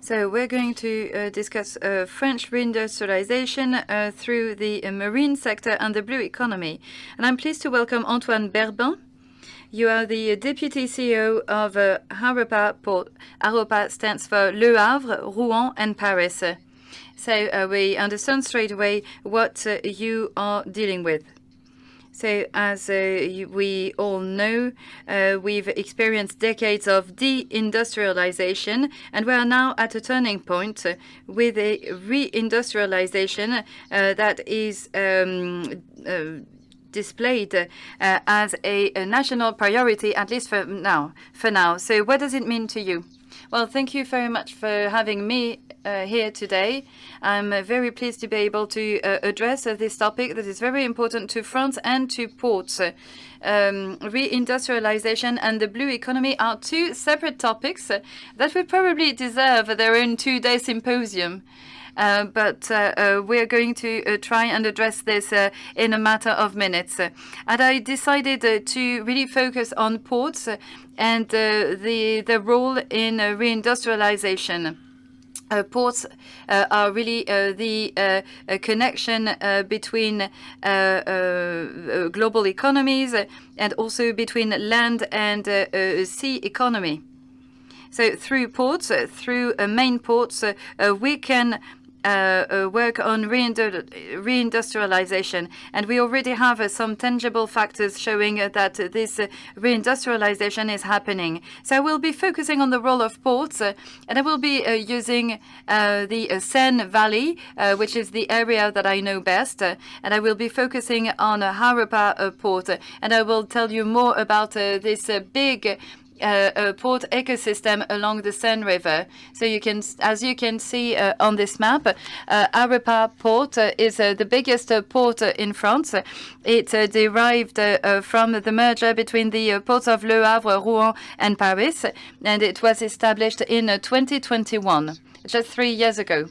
So we're going to discuss French reindustrialization through the marine sector and the blue economy. And I'm pleased to welcome Antoine BERBAIN. You are the Deputy CEO of HAROPA Port. HAROPA stands for Le Havre, Rouen, and Paris. So we understand straight away what you are dealing with. So as we all know, we've experienced decades of deindustrialization, and we are now at a turning point with a reindustrialization that is displayed as a national priority, at least for now. So what does it mean to you? Well, thank you very much for having me here today. I'm very pleased to be able to address this topic that is very important to France and to ports. Reindustrialization and the blue economy are two separate topics that would probably deserve their own two-day symposium. But we're going to try and address this in a matter of minutes. And I decided to really focus on ports and the role in reindustrialization. Ports are really the connection between global economies and also between land and sea economy. So through ports, through main ports, we can work on reindustrialization, and we already have some tangible factors showing that this reindustrialization is happening. So I will be focusing on the role of ports, and I will be using the Seine Valley, which is the area that I know best, and I will be focusing on HAROPA port, and I will tell you more about this big port ecosystem along the Seine River. So you can, as you can see on this map, HAROPA port is the biggest port in France. It derived from the merger between the ports of Le Havre, Rouen, and Paris, and it was established in 2021, just 3 years ago.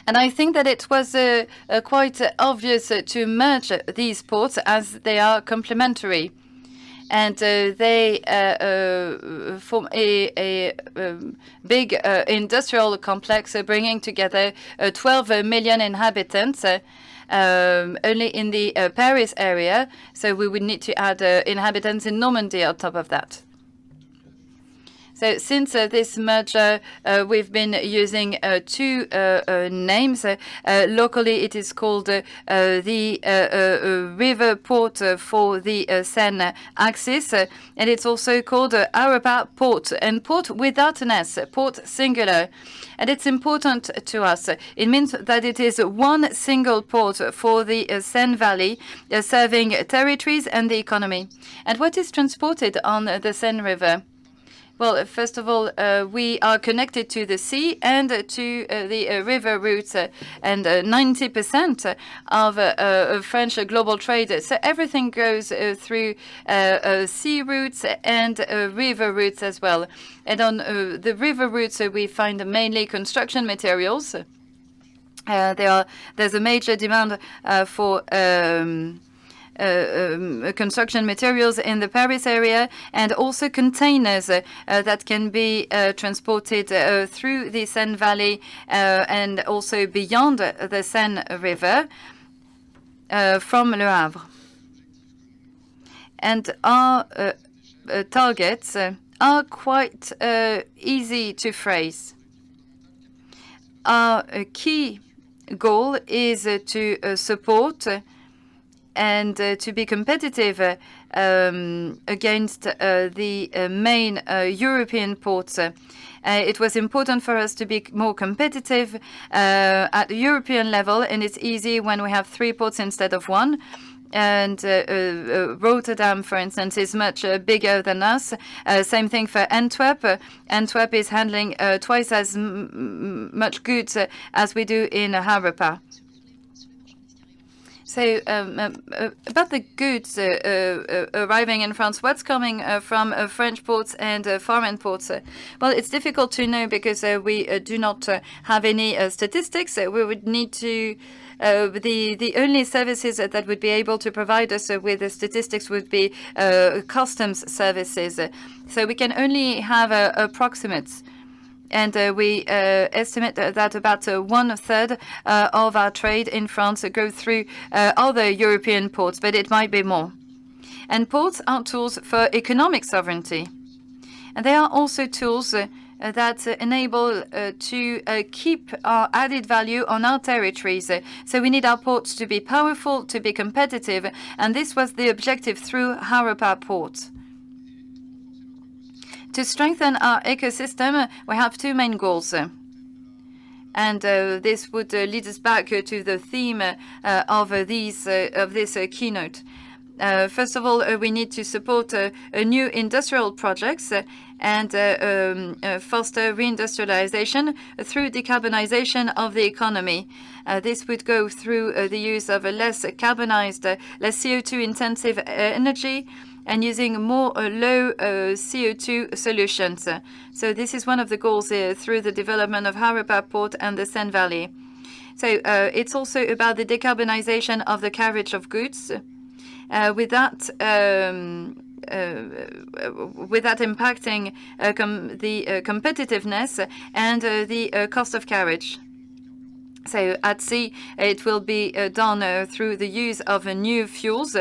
And I think that it was quite obvious to merge these ports as they are complementary. And they form a big industrial complex bringing together 12 million inhabitants only in the Paris area. So we would need to add inhabitants in Normandy on top of that. So since this merger, we've been using two names. Locally, it is called the river port for the Seine axis, and it's also called HAROPA port, and port without an S, port singular. And it's important to us. It means that it is one single port for the Seine Valley, serving territories and the economy. And what is transported on the Seine River? Well, first of all, we are connected to the sea and to the river routes, and 90% of French global trade. So everything goes through sea routes and river routes as well. And on the river routes, we find mainly construction materials. There's a major demand for construction materials in the Paris area, and also containers that can be transported through the Seine Valley and also beyond the Seine River from Le Havre. And our targets are quite easy to phrase. Our key goal is to support and to be competitive against the main European ports. It was important for us to be more competitive at the European level, and it's easy when we have 3 ports instead of 1. And Rotterdam, for instance, is much bigger than us. Same thing for Antwerp. Antwerp is handling twice as much goods as we do in HAROPA. So about the goods arriving in France, what's coming from French ports and foreign ports? Well, it's difficult to know because we do not have any statistics. We would need to the only services that would be able to provide us with the statistics would be customs services. So we can only have approximates. And we estimate that about 1/3 of our trade in France go through other European ports, but it might be more. And ports are tools for economic sovereignty. And they are also tools that enable to keep our added value on our territories. So we need our ports to be powerful, to be competitive, and this was the objective through HAROPA ports. To strengthen our ecosystem, we have two main goals. And this would lead us back to the theme of this keynote. First of all, we need to support new industrial projects and foster reindustrialization through decarbonization of the economy. This would go through the use of a less carbonized, less CO2-intensive energy, and using more low CO2 solutions. So this is one of the goals through the development of HAROPA Port and the Seine Valley. So it's also about the decarbonization of the carriage of goods, without impacting the competitiveness and the cost of carriage. So at sea, it will be done through the use of new fuels.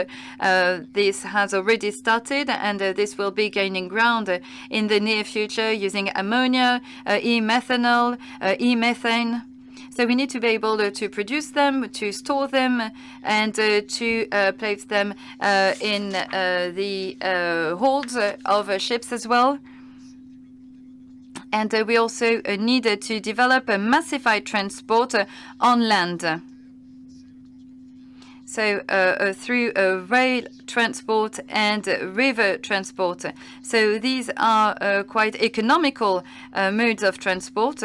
This has already started, and this will be gaining ground in the near future using ammonia, e-methanol, e-methane. So we need to be able to produce them, to store them, and to place them in the holds of ships as well. And we also needed to develop a massified transport on land. So through rail transport and river transport. So these are quite economical modes of transport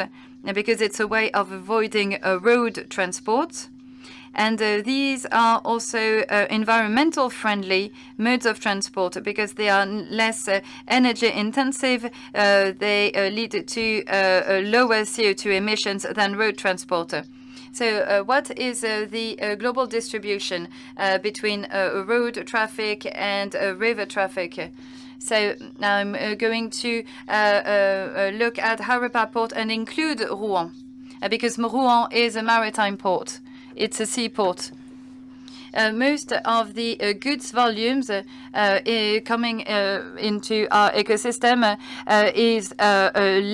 because it's a way of avoiding road transport. And these are also environmental friendly modes of transport because they are less energy intensive. They lead to lower CO2 emissions than road transport. So what is the global distribution between road traffic and river traffic? So I'm going to look at HAROPA port and include Rouen because Rouen is a maritime port. It's a seaport. Most of the goods volumes coming into our ecosystem is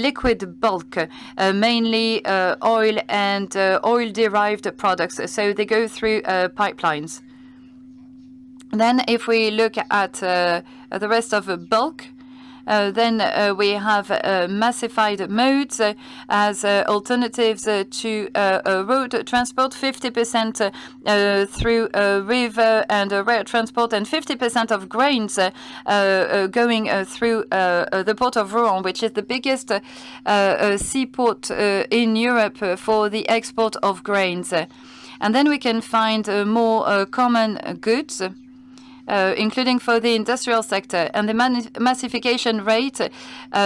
liquid bulk, mainly oil and oil-derived products. So they go through pipelines. Then if we look at the rest of bulk, then we have massified modes as alternatives to road transport, 50% through river and rail transport, and 50% of grains going through the port of Rouen, which is the biggest seaport in Europe for the export of grains. And then we can find more common goods, including for the industrial sector. And the massification rate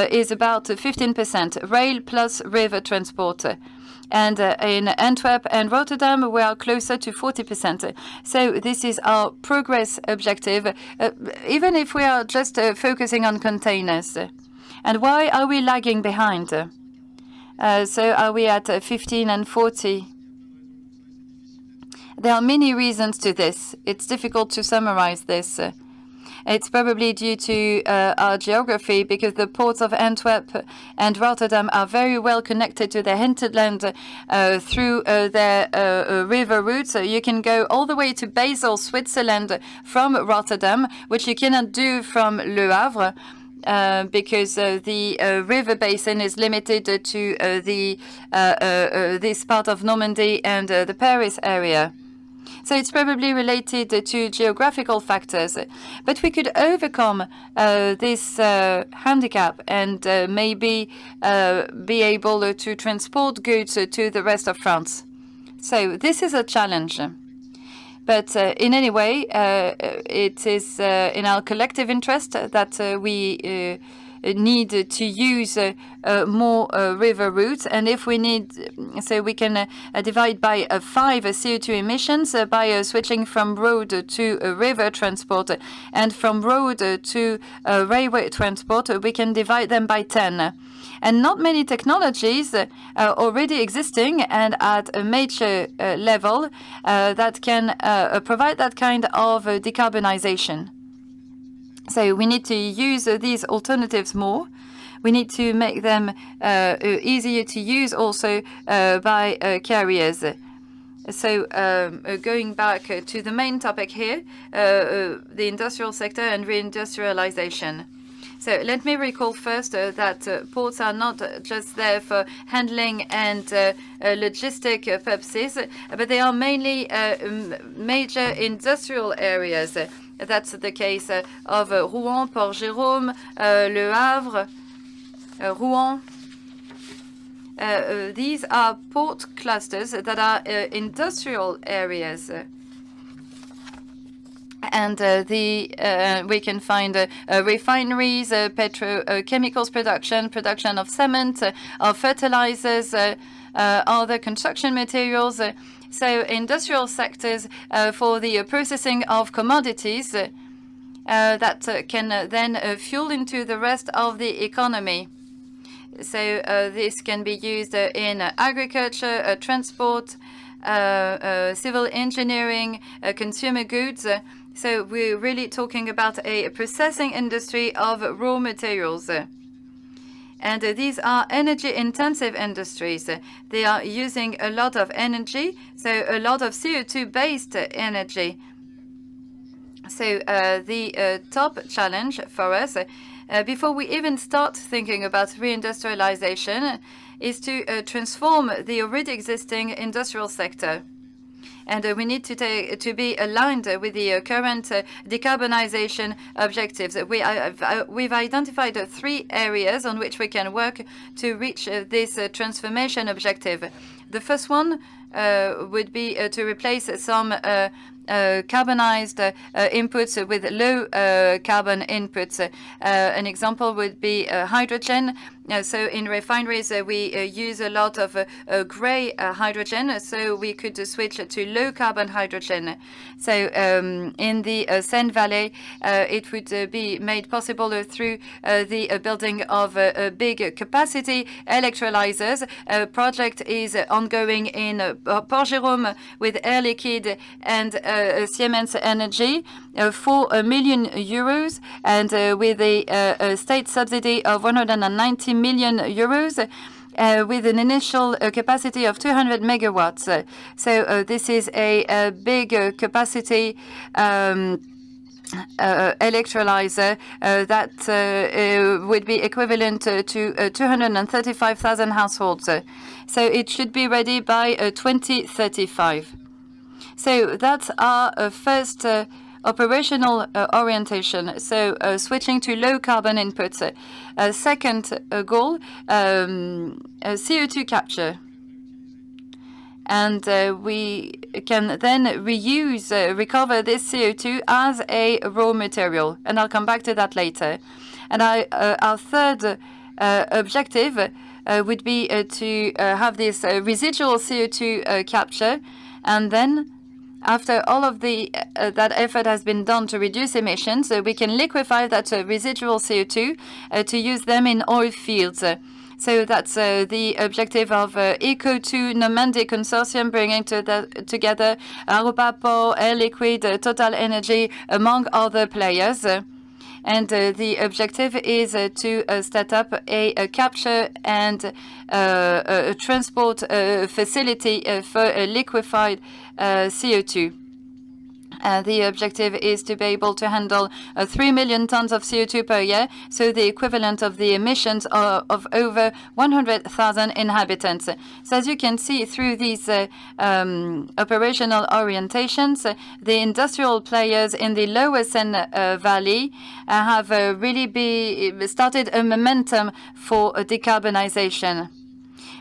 is about 15%, rail plus river transport. And in Antwerp and Rotterdam, we are closer to 40%. So this is our progress objective, even if we are just focusing on containers. And why are we lagging behind? So are we at 15 and 40? There are many reasons to this. It's difficult to summarize this. It's probably due to our geography, because the ports of Antwerp and Rotterdam are very well connected to the hinterland through their river routes. So you can go all the way to Basel, Switzerland from Rotterdam, which you cannot do from Le Havre. Because the river basin is limited to this part of Normandy and the Paris area. So it's probably related to geographical factors. But we could overcome this handicap and maybe be able to transport goods to the rest of France. So this is a challenge. But in any way, it is in our collective interest that we need to use more river routes, and if we need, so we can divide by 5 CO2 emissions by switching from road to river transport, and from road to railway transport, we can divide them by 10. And not many technologies are already existing and at a major level that can provide that kind of decarbonization. So we need to use these alternatives more. We need to make them easier to use also by carriers. So going back to the main topic here, the industrial sector and reindustrialization. So let me recall first that ports are not just there for handling and logistic purposes, but they are mainly major industrial areas. That's the case of Rouen, Port-Jérôme, Le Havre, Rouen. These are port clusters that are industrial areas. And we can find refineries, petrochemicals production of cement, of fertilizers, other construction materials. So industrial sectors for the processing of commodities that can then fuel into the rest of the economy. So this can be used in agriculture, transport, civil engineering, consumer goods. So we're really talking about a processing industry of raw materials. And these are energy-intensive industries. They are using a lot of energy, so a lot of CO2-based energy. So the top challenge for us, before we even start thinking about reindustrialization, is to transform the already existing industrial sector. And we need to be aligned with the current decarbonization objectives. We've identified 3 areas on which we can work to reach this transformation objective. The first one would be to replace some carbonized inputs with low carbon inputs. An example would be hydrogen. So in refineries, we use a lot of gray hydrogen, so we could switch to low carbon hydrogen. So in the Seine Valley, it would be made possible through the building of big capacity electrolyzers. A project is ongoing in Port-Jérôme with Air Liquide and Siemens Energy, 4 million euros, and with a state subsidy of 190 million euros, with an initial capacity of 200 megawatts. So this is a big capacity electrolyzer that would be equivalent to 235,000 households. So it should be ready by 2035. So that's our first operational orientation, so switching to low carbon inputs. Second goal, CO2 capture. And we can then recover this CO2 as a raw material. And I'll come back to that later. And our third objective would be to have this residual CO2 capture, and then after all of that effort has been done to reduce emissions, we can liquefy that residual CO2 to use them in oil fields. So that's the objective of Eco2 Normandy Consortium, bringing together HAROPA, Air Liquide, Total Energy, among other players. And the objective is to set up a capture and transport facility for liquefied CO2. The objective is to be able to handle 3 million tons of CO2 per year, so the equivalent of the emissions of over 100,000 inhabitants. So as you can see through these operational orientations, the industrial players in the Lower Seine Valley have really started a momentum for decarbonization.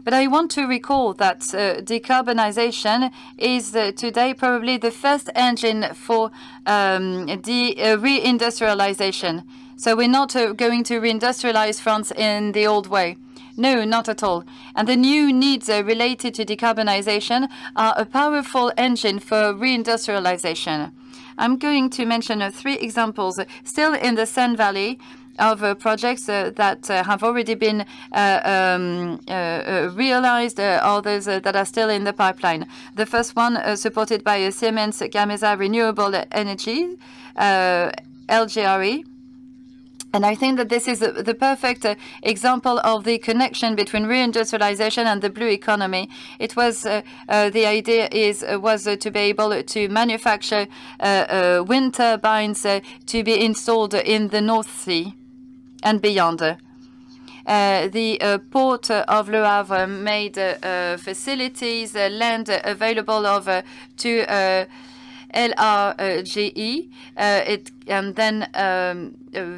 But I want to recall that decarbonization is today probably the first engine for reindustrialization. So we're not going to reindustrialize France in the old way. No, not at all. And the new needs related to decarbonization are a powerful engine for reindustrialization. I'm going to mention 3 examples still in the Seine Valley of projects that have already been realized, others that are still in the pipeline. The first one supported by Siemens Gamesa Renewable Energy, LGRE. And I think that this is the perfect example of the connection between reindustrialization and the blue economy. It was the idea was to be able to manufacture wind turbines to be installed in the North Sea and beyond. The port of Le Havre made facilities, land available to LRGE, and then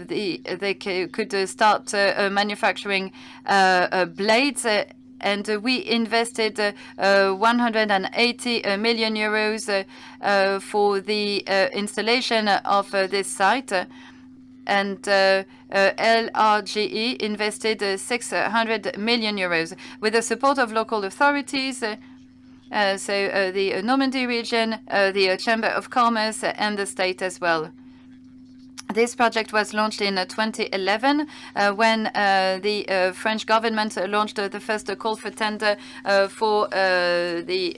they could start manufacturing blades. And we invested 180 million euros for the installation of this site. And LRGE invested 600 million euros with the support of local authorities. The Normandy region, the Chamber of Commerce, and the state as well. This project was launched in 2011 when the French government launched the first call for tender for the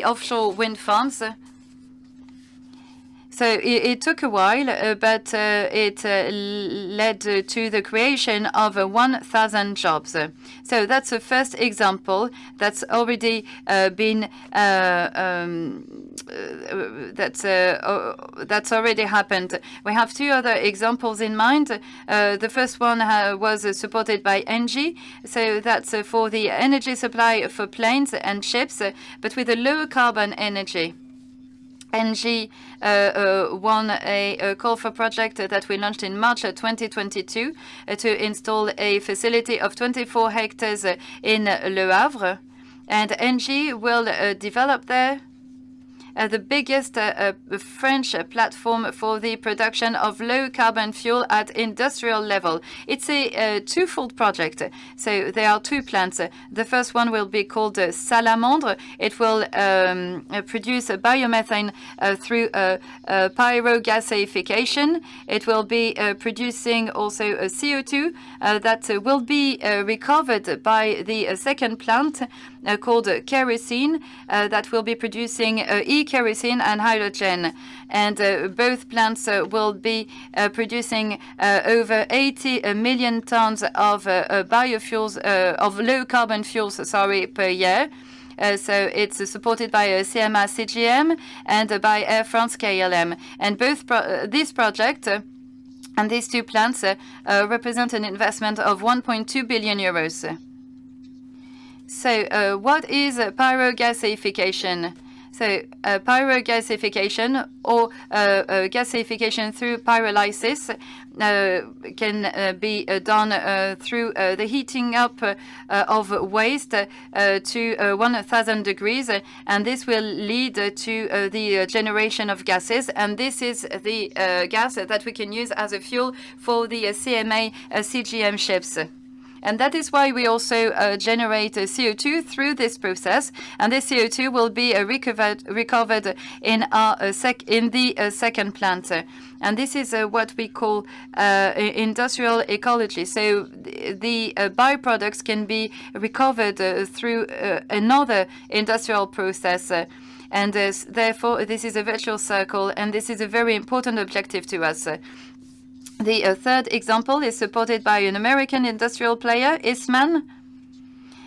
offshore wind farms. So it took a while, but it led to the creation of 1,000 jobs. So that's the first example that's already been that's already happened. We have 2 other examples in mind. The first one was supported by ENGIE, so that's for the energy supply for planes and ships, but with a low carbon energy. ENGIE won a call for project that we launched in March 2022 to install a facility of 24 hectares in Le Havre. And ENGIE will develop there the biggest French platform for the production of low-carbon fuel at industrial level. It's a twofold project. So there are 2 plants. The first one will be called Salamandre. It will produce biomethane through pyrogasification. It will be producing also CO2 that will be recovered by the second plant called kerosene that will be producing e-kerosene and hydrogen. And both plants will be producing over 80 million tons of biofuels, of low-carbon fuels, per year. So it's supported by CMA CGM and by Air France KLM. And both this project and these 2 plants represent an investment of 1.2 billion euros. So what is pyrogasification? So pyrogasification or gasification through pyrolysis can be done through the heating up of waste to 1,000 degrees, and this will lead to the generation of gases, and this is the gas that we can use as a fuel for the CMA CGM ships. And that is why we also generate CO2 through this process, and this CO2 will be recovered in the second plant. And this is what we call industrial ecology. So the byproducts can be recovered through another industrial process. And therefore, this is a virtuous circle, and this is a very important objective to us. The third example is supported by an American industrial player, Eastman.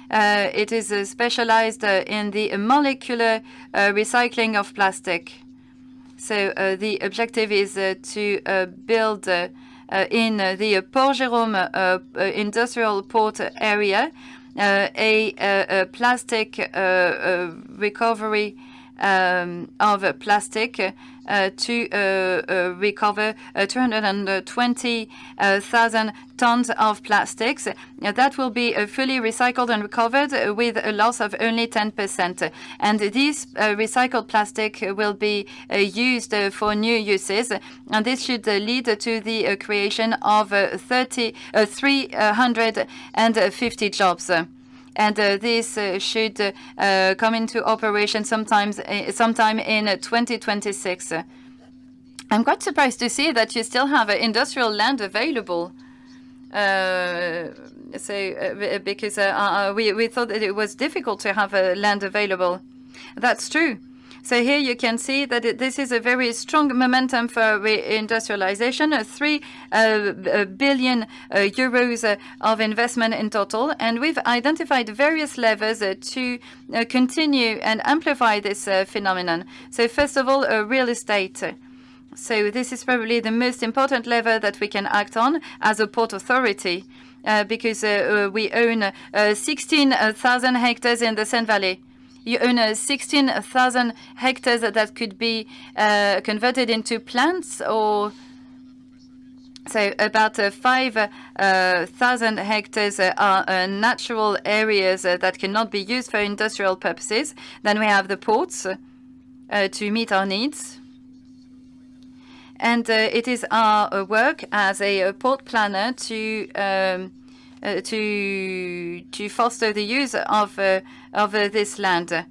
It is specialized in the molecular recycling of plastic. So the objective is to build in the Port Jérôme industrial port area a plastic recovery of plastic to recover 220,000 tons of plastics. That will be fully recycled and recovered with a loss of only 10%. And this recycled plastic will be used for new uses. And this should lead to the creation of 350 jobs. And this should come into operation sometime in 2026. I'm quite surprised to see that you still have industrial land available. Because we thought that it was difficult to have land available. That's true. So here you can see that this is a very strong momentum for reindustrialization, 3 billion euros of investment in total. And we've identified various levers to continue and amplify this phenomenon. So first of all, real estate. So this is probably the most important lever that we can act on as a port authority, because we own 16,000 hectares in the Seine Valley. You own 16,000 hectares that could be converted into plants, or so about 5,000 hectares are natural areas that cannot be used for industrial purposes. Then we have the ports to meet our needs. And it is our work as a port planner to foster the use of this land.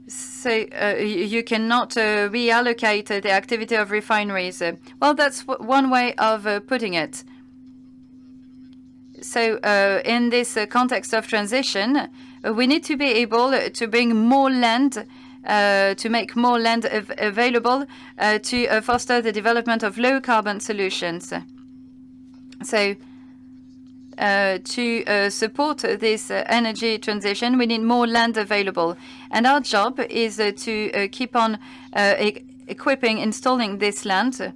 So you cannot reallocate the activity of refineries. Well, that's one way of putting it. So in this context of transition, we need to be able to bring more land, to make more land available to foster the development of low-carbon solutions. So to support this energy transition, we need more land available. And our job is to keep on equipping, installing this land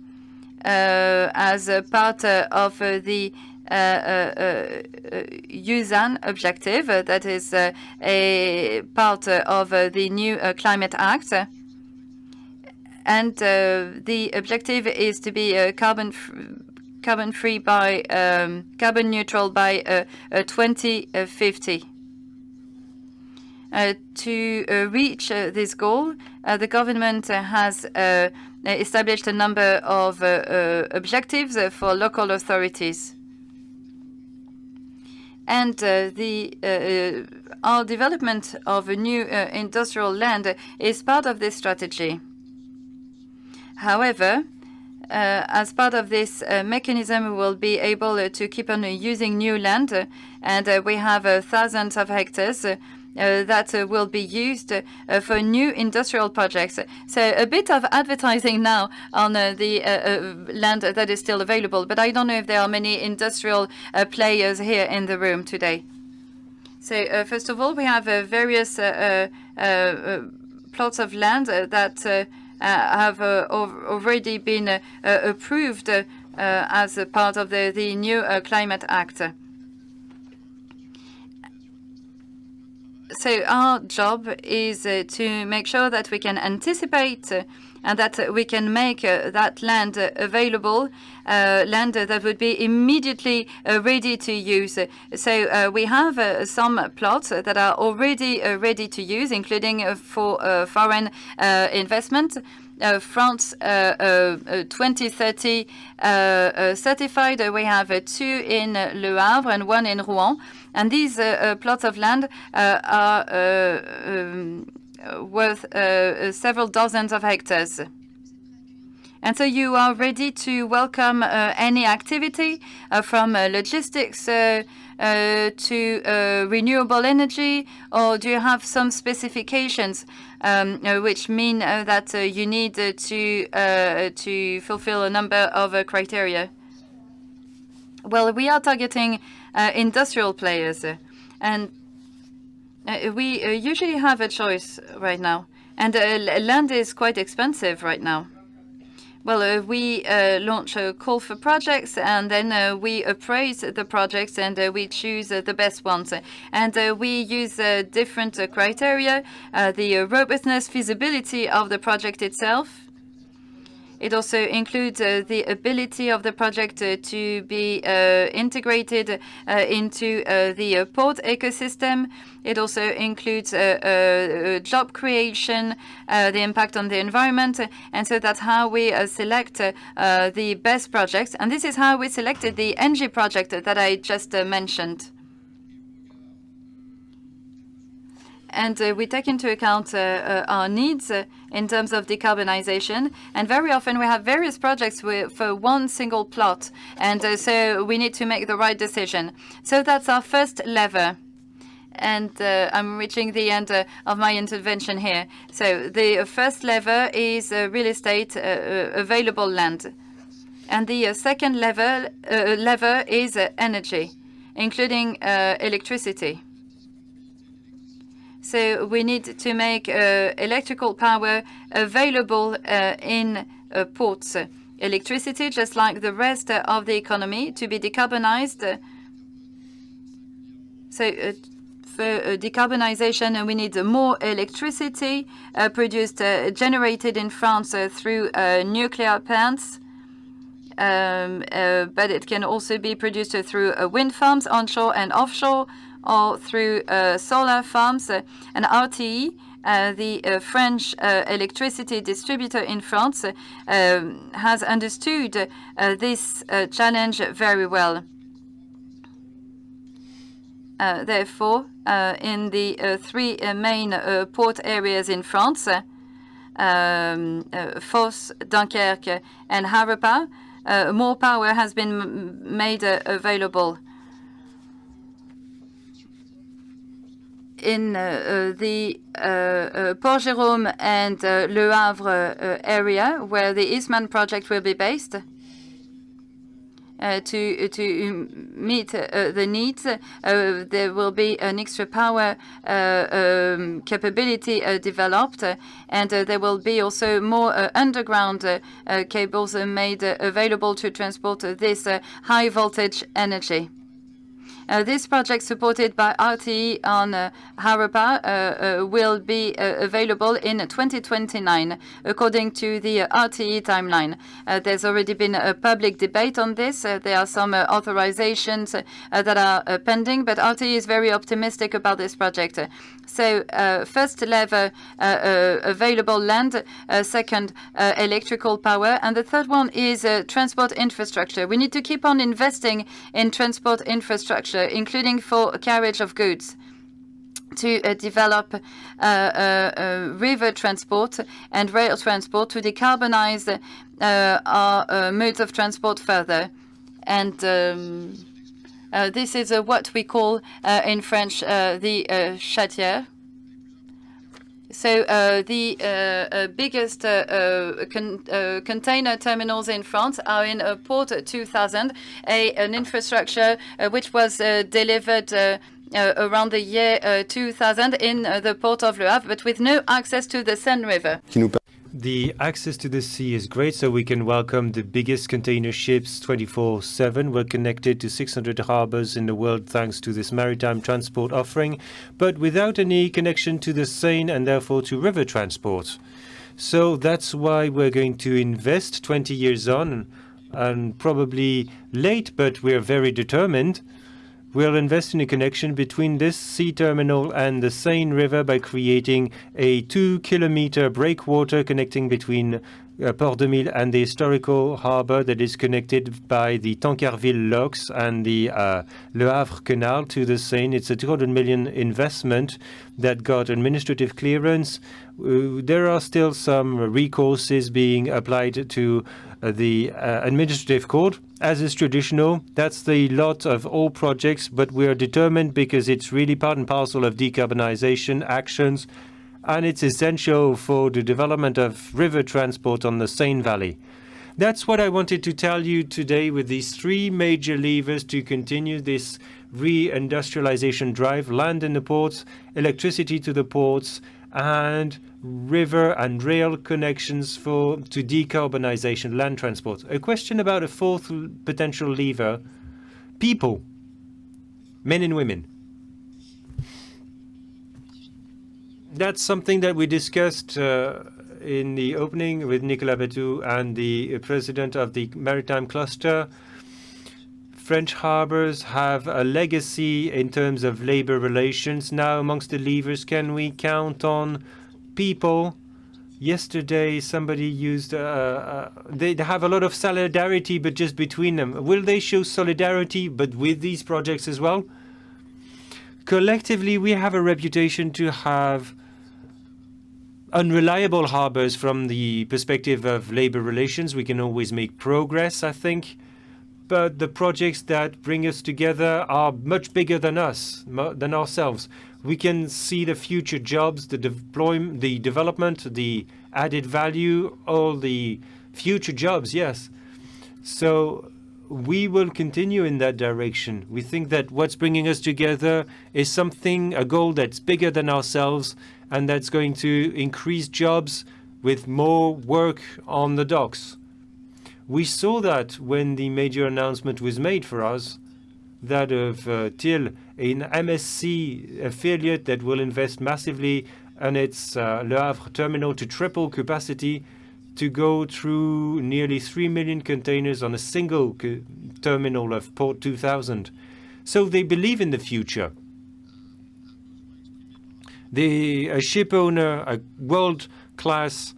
as a part of the USAN objective, that is a part of the new Climate Act. And the objective is to be carbon neutral by 2050. To reach this goal, the government has established a number of objectives for local authorities. And our development of a new industrial land is part of this strategy. However, as part of this mechanism, we will be able to keep on using new land, and we have thousands of hectares that will be used for new industrial projects. So a bit of advertising now on the land that is still available, but I don't know if there are many industrial players here in the room today. So first of all, we have various plots of land that have already been approved as a part of the new Climate Act. So our job is to make sure that we can anticipate and that we can make that land available, land that would be immediately ready to use. So we have some plots that are already ready to use, including for foreign investment. France 2030 certified. We have 2 in Le Havre and 1 in Rouen. And these plots of land are worth several dozens of hectares. And so you are ready to welcome any activity from logistics to renewable energy, or do you have some specifications which mean that you need to fulfill a number of criteria? Well, we are targeting industrial players, and we usually have a choice right now. And land is quite expensive right now. Well, we launch a call for projects, and then we appraise the projects, and we choose the best ones. And we use different criteria, the robustness, feasibility of the project itself. It also includes the ability of the project to be integrated into the port ecosystem. It also includes job creation, the impact on the environment. And so that's how we select the best projects. And this is how we selected the ENGIE project that I just mentioned. And we take into account our needs in terms of decarbonization. And very often we have various projects for one single plot. And so we need to make the right decision. So that's our first lever. And I'm reaching the end of my intervention here. So the first lever is real estate, available land. And the second lever is energy, including electricity. So we need to make electrical power available in ports. Electricity, just like the rest of the economy, to be decarbonized. So for decarbonization, we need more electricity produced, generated in France through nuclear plants. But it can also be produced through wind farms, onshore and offshore, or through solar farms. And RTE, the French electricity distributor in France, has understood this challenge very well. Therefore, in the three main port areas in France, Fos, Dunkerque, and HAROPA, more power has been made available. In the Port-Jérôme and Le Havre area, where the Eastman project will be based, to meet the needs, there will be an extra power capability developed, and there will be also more underground cables made available to transport this high voltage energy. This project, supported by RTE on HAROPA, will be available in 2029, according to the RTE timeline. There's already been a public debate on this. There are some authorizations that are pending, but RTE is very optimistic about this project. So first lever, available land, second, electrical power, and the third one is transport infrastructure. We need to keep on investing in transport infrastructure, including for carriage of goods, to develop river transport and rail transport to decarbonize our modes of transport further. And this is what we call in French the chatière. So the biggest container terminals in France are in Port 2000, an infrastructure which was delivered around the year 2000 in the port of Le Havre, but with no access to the Seine River. The access to the sea is great, so we can welcome the biggest container ships 24/7. We're connected to 600 harbors in the world thanks to this maritime transport offering, but without any connection to the Seine and therefore to river transport. So that's why we're going to invest 20 years on, and probably late, but we're very determined. We'll invest in a connection between this sea terminal and the Seine River by creating a 2-kilometer breakwater connecting between Port de Mille and the historical harbor that is connected by the Tancarville locks and the Le Havre Canal to the Seine. It's a 200 million investment that got administrative clearance. There are still some recourses being applied to the administrative court. As is traditional, that's the lot of all projects, but we are determined because it's really part and parcel of decarbonization actions, and it's essential for the development of river transport on the Seine Valley. That's what I wanted to tell you today with these three major levers to continue this reindustrialization drive: land in the ports, electricity to the ports, and river and rail connections to decarbonization, land transport. A question about a fourth potential lever, people, men and women. That's something that we discussed in the opening with Nicolas Betou and the president of the Maritime Cluster. French harbors have a legacy in terms of labor relations. Now, amongst the levers, can we count on people? Yesterday, somebody used, they have a lot of solidarity, but just between them. Will they show solidarity, but with these projects as well? Collectively, we have a reputation to have unreliable harbors from the perspective of labor relations. We can always make progress, I think. But the projects that bring us together are much bigger than us, than ourselves. We can see the future jobs, the deployment, the development, the added value, all the future jobs, yes. So we will continue in that direction. We think that what's bringing us together is something, a goal that's bigger than ourselves, and that's going to increase jobs with more work on the docks. We saw that when the major announcement was made for us, that of TIL, an MSC affiliate that will invest massively in its Le Havre terminal to triple capacity to go through nearly 3 million containers on a single terminal of Port 2000. So they believe in the future. A ship owner, a world-class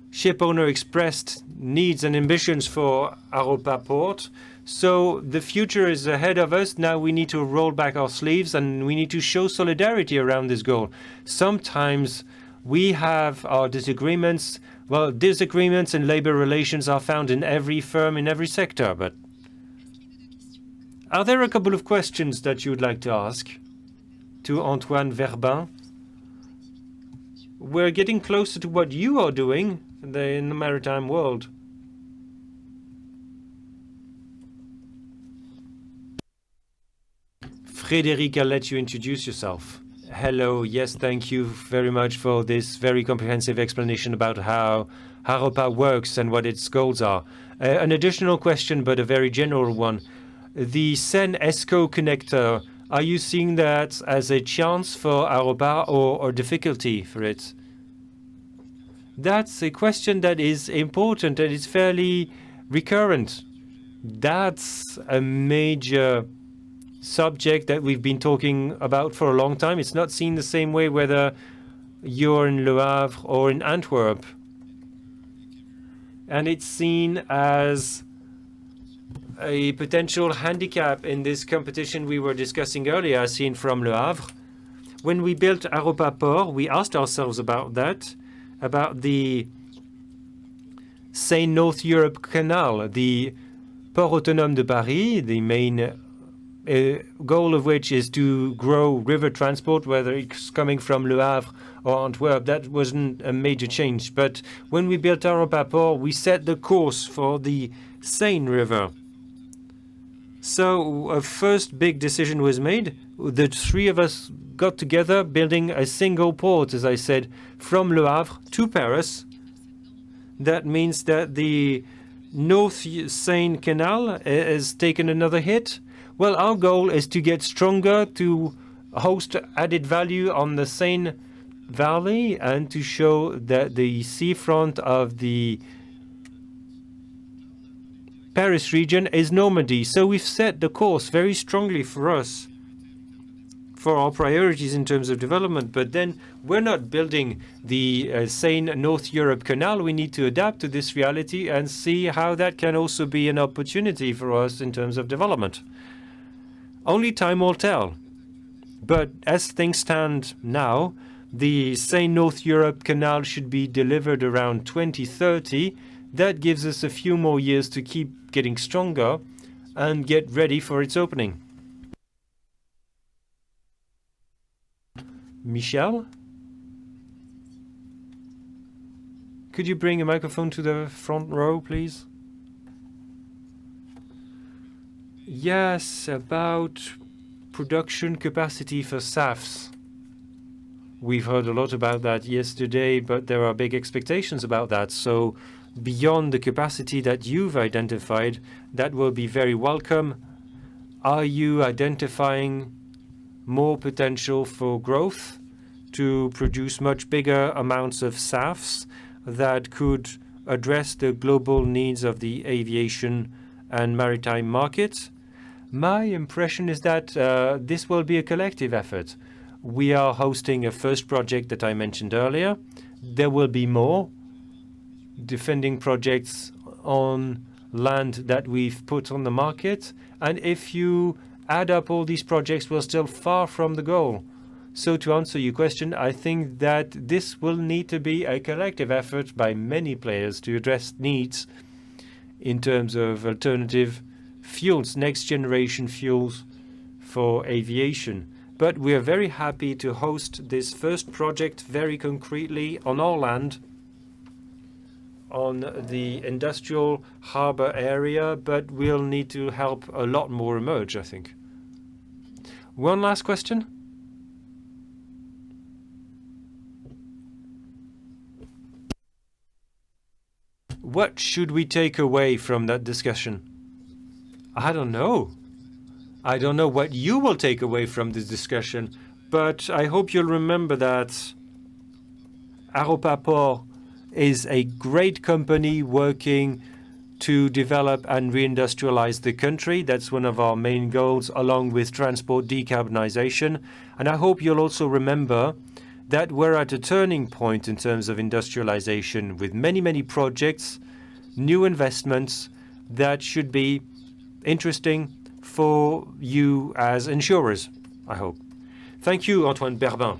ship owner, expressed needs and ambitions for HAROPA port. So the future is ahead of us. Now we need to roll back our sleeves and we need to show solidarity around this goal. Sometimes we have our disagreements. Well, disagreements and labor relations are found in every firm, in every sector. But are there a couple of questions that you would like to ask to Antoine Verbin? We're getting closer to what you are doing in the maritime world. Frédéric, I'll let you introduce yourself. Hello, yes, thank you very much for this very comprehensive explanation about how HAROPA works and what its goals are. An additional question, but a very general one. The Seine-Escaut connector, are you seeing that as a chance for HAROPA or difficulty for it? That's a question that is important and it's fairly recurrent. That's a major subject that we've been talking about for a long time. It's not seen the same way whether you're in Le Havre or in Antwerp. And it's seen as a potential handicap in this competition we were discussing earlier, seen from Le Havre. When we built HAROPA Port, we asked ourselves about that, about the Seine North Europe Canal, the Port Autonome de Paris, the main goal of which is to grow river transport, whether it's coming from Le Havre or Antwerp. That wasn't a major change. But when we built HAROPA Port, we set the course for the Seine River. So a first big decision was made. The three of us got together, building a single port, as I said, from Le Havre to Paris. That means that the North Seine Canal has taken another hit. Well, our goal is to get stronger, to host added value on the Seine Valley, and to show that the seafront of the Paris region is Normandy. So we've set the course very strongly for us, for our priorities in terms of development. But then we're not building the Seine North Europe Canal. We need to adapt to this reality and see how that can also be an opportunity for us in terms of development. Only time will tell. But as things stand now, the Seine North Europe Canal should be delivered around 2030. That gives us a few more years to keep getting stronger and get ready for its opening. Michel? Could you bring a microphone to the front row, please? Yes, about production capacity for SAFs. We've heard a lot about that yesterday, but there are big expectations about that. So beyond the capacity that you've identified, that will be very welcome. Are you identifying more potential for growth to produce much bigger amounts of SAFs that could address the global needs of the aviation and maritime markets? My impression is that this will be a collective effort. We are hosting a first project that I mentioned earlier. There will be more defending projects on land that we've put on the market. And if you add up all these projects, we're still far from the goal. So to answer your question, I think that this will need to be a collective effort by many players to address needs in terms of alternative fuels, next generation fuels for aviation. But we are very happy to host this first project very concretely on our land, on the industrial harbor area, but we'll need to help a lot more emerge, I think. One last question. What should we take away from that discussion? I don't know. I don't know what you will take away from this discussion, but I hope you'll remember that HAROPA Port is a great company working to develop and reindustrialize the country. That's one of our main goals, along with transport decarbonization. And I hope you'll also remember that we're at a turning point in terms of industrialization with many, many projects, new investments that should be interesting for you as insurers, I hope. Thank you, Antoine BERBAIN.